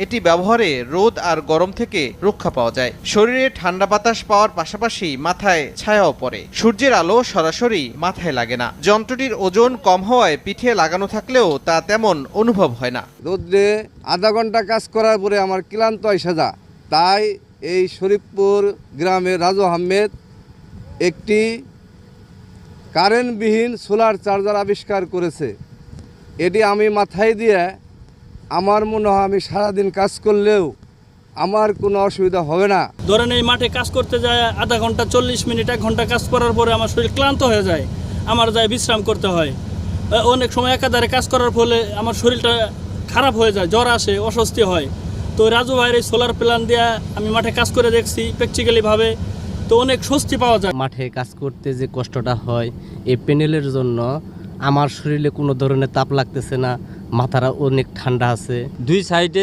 এটি ব্যবহারে রোদ আর গরম থেকে রক্ষা পাওয়া যায়। শরীরে ঠান্ডা বাতাস পাওয়ার পাশাপাশি মাথায় ছায়াও পড়ে। সূর্যের আলো সরাসরি মাথায় লাগে না। যন্ত্রটির ওজন কম হওয়ায় পিঠে লাগানো থাকলেও তা তেমন অনুভব হয় না। রোদ্রে আধা ঘন্টা কাজ করার পরে আমার ক্লান্ত সাজা, তাই এই শরীফপুর গ্রামের রাজু আহমেদ একটি কারেন্টবিহীন সোলার চার্জার আবিষ্কার করেছে। এটি আমি মাথায় দিয়ে আমার মনে হয় আমি সারাদিন কাজ করলেও আমার কোনো অসুবিধা হবে না। ধরেন এই মাঠে কাজ করতে যায় আধা ঘন্টা 40 মিনিট 1 ঘন্টা কাজ করার পরে আমার শরীর ক্লান্ত হয়ে যায়, আমার যায় বিশ্রাম করতে হয়। অনেক সময় একাধারে কাজ করার ফলে আমার শরীরটা খারাপ হয়ে যায়, জ্বর আসে, অস্বস্তি হয়। তো রাজু ভাইয়ের এই সোলার প্ল্যান দিয়ে আমি মাঠে কাজ করে দেখছি প্র্যাকটিক্যালিভাবে, তো অনেক স্বস্তি পাওয়া যায়। মাঠে কাজ করতে যে কষ্টটা হয় এই প্যানেলের জন্য আমার শরীরে কোনো ধরনের তাপ লাগতেছে না, মাথাটা অনেক ঠান্ডা আছে। দুই সাইডে